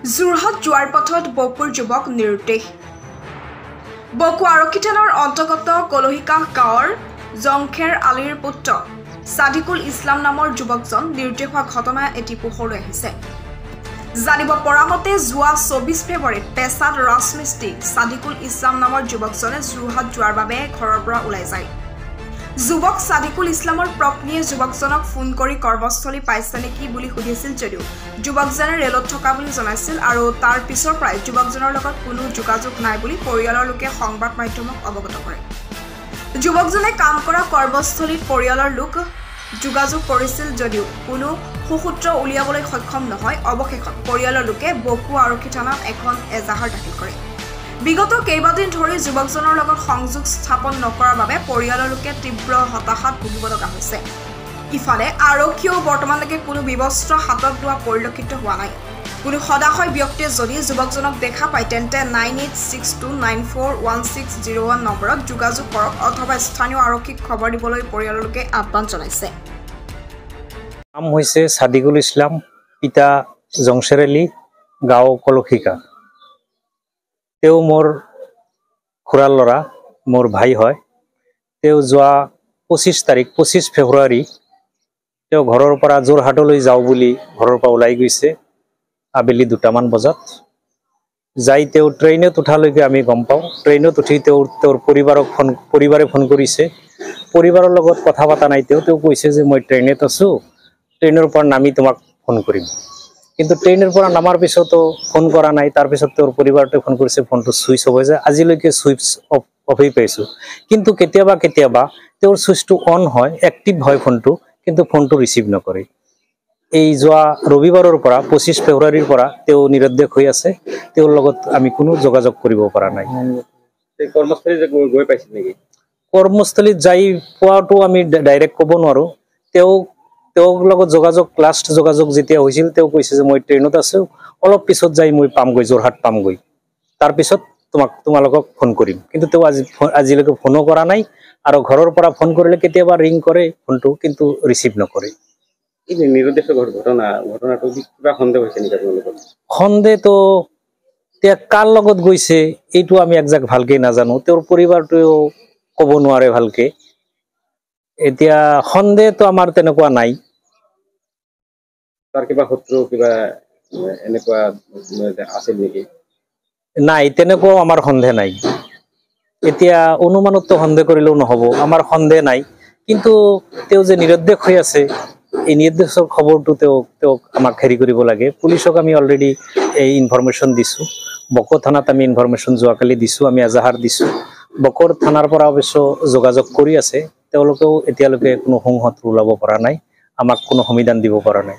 যোৰহাট যোৱাৰ পথত বকুৰ যুৱক নিৰুদ্দেশ। বকু আৰক্ষী থানাৰ অন্তৰ্গত কলহিকাহ গাঁৱৰ জংখেৰ আলীৰ পুত্ৰ সাদিকুল ইছলাম নামৰ যুৱকজন নিৰুদ্দেশ হোৱা ঘটনা এটি পোহৰলৈ আহিছে। জানিব পৰা মতে যোৱা 24 ফেব্ৰুৱাৰীত পেছাত ৰাজমিস্ত্ৰী সাদিকুল ইছলাম নামৰ যুৱকজনে যোৰহাট যোৱাৰ বাবে ঘৰৰ পৰা ওলাই যায়। যুৱক সাদিকুল ইছলামৰ পত্নীয়ে যুৱকজনক ফোন কৰি কৰ্মস্থলী পাইছে নেকি বুলি সুধিছিল যদিও যুৱকজনে ৰেলত থকা বুলি জনাইছিল আৰু তাৰ পিছৰ পৰাই যুৱকজনৰ লগত কোনো যোগাযোগ নাই বুলি পৰিয়ালৰ লোকে সংবাদ মাধ্যমক অৱগত কৰে। যুৱকজনে কাম কৰা কৰ্মস্থলীত পৰিয়ালৰ লোক যোগাযোগ কৰিছিল যদিও কোনো সুসূত্ৰ উলিয়াবলৈ সক্ষম নহয়। অৱশেষত পৰিয়ালৰ লোকে বকু আৰক্ষী থানাত এখন এজাহাৰ দাখিল কৰে। বিগত কেইবাদিন ধৰি যুৱকজনৰ লগত সংযোগ স্থাপন নকৰাৰ বাবে পৰিয়ালৰ লোকে তীব্ৰ হতাশাত ভুগিব লগা হৈছে। ইফালে আৰক্ষীয়েও বৰ্তমানলৈকে কোনো ব্যৱস্থা হাতত লোৱা পৰিলক্ষিত হোৱা নাই। কোনো সদাশয় ব্যক্তিয়ে যদি যুৱকজনক দেখা পায় তেন্তে 9862941601 নম্বৰত যোগাযোগ কৰক অথবা স্থানীয় আৰক্ষীক খবৰ দিবলৈ পৰিয়ালৰ লোকে আহ্বান জনাইছে। নাম হৈছে সাদিকুল ইছলাম, পিতা জংখেৰ আলী, গাঁও কলহিকা। তেওঁ মোৰ খুৰাৰ ল'ৰা, মোৰ ভাই হয়। তেওঁ যোৱা 25 ফেব্ৰুৱাৰী তেওঁ ঘৰৰ পৰা যোৰহাটলৈ যাওঁ বুলি ঘৰৰ পৰা ওলাই গৈছে আবেলি 2টামান বজাত। যাই তেওঁ ট্ৰেইনত উঠালৈকে আমি গম পাওঁ। ট্ৰেইনত উঠি তেওঁৰ পৰিবাৰে ফোন কৰিছে। পৰিবাৰৰ লগত কথা পতা নাই। তেওঁ কৈছে যে মই ট্ৰেইনত আছোঁ, ট্ৰেইনৰ পৰা নামি তোমাক ফোন কৰিম। কিন্তু ট্ৰেইনৰ পৰা নামাৰ পিছতো ফোন কৰা নাই। তাৰপিছত তেওঁৰ পৰিবাৰটোৱে ফোন কৰিছে, ফোনটো ছুইচ অফ হৈ যায়। আজিলৈকে ছুইচ অফেই পাইছোঁ। কিন্তু কেতিয়াবা তেওঁৰ ছুইচটো অন হয়, এক্টিভ হয় ফোনটো, কিন্তু ফোনটো ৰিচিভ নকৰে। এই যোৱা ৰবিবাৰৰ পৰা 25 ফেব্ৰুৱাৰীৰ পৰা তেওঁ নিৰুদ্দেশ হৈ আছে। তেওঁৰ লগত আমি কোনো যোগাযোগ কৰিব পৰা নাই। কৰ্মস্থলীত যাই পোৱাটো আমি ডাইৰেক্ট ক'ব নোৱাৰোঁ। তেওঁৰ লগত লাষ্ট যোগাযোগ যেতিয়া হৈছিল তেওঁ কৈছে যে মই ট্ৰেইনত আছোঁ, অলপ পিছত যাই মই পামগৈ, যোৰহাট পামগৈ, তাৰপিছত তোমালোকক ফোন কৰিম। কিন্তু তেওঁ আজিলৈকে ফোনো কৰা নাই আৰু ঘৰৰ পৰা ফোন কৰিলে কেতিয়াবা ৰিং কৰে ফোনটো, কিন্তু ৰিচিভ নকৰে। সন্দেহটো এতিয়া কাৰ লগত গৈছে এইটো আমি একজাক্ট ভালকে নাজানো। তেওঁৰ পৰিবাৰটোৱেও ক'ব নোৱাৰে ভালকে। এতিয়া সন্দেহটো আমাৰ তেনেকুৱা নাই। তাৰ কিবা শত্ৰু কিবা এনেকুৱা আছিল নেকি? নাই, তেনেকুৱাও আমাৰ সন্দেহ নাই। এতিয়া অনুমানতো সন্দেহ কৰিলেও নহ'ব, আমাৰ সন্দেহ নাই। কিন্তু তেওঁ যে নিৰুদ্দেশ হৈ আছে, এই নিৰুদ্দেশৰ খবৰটো তেওঁক আমাক হেৰি কৰিব লাগে। পুলিচক আমি অলৰেডি এই ইনফৰমেশ্যন দিছোঁ। বকো থানাত আমি ইনফৰমেশ্যন যোৱাকালি দিছোঁ, আমি এজাহাৰ দিছোঁ। বকোৰ থানাৰ পৰা অৱশ্য যোগাযোগ কৰি আছে। তেওঁলোকেও এতিয়ালৈকে কোনো সংহত ওলাব পৰা নাই, আমাক কোনো সমিধান দিব পৰা নাই।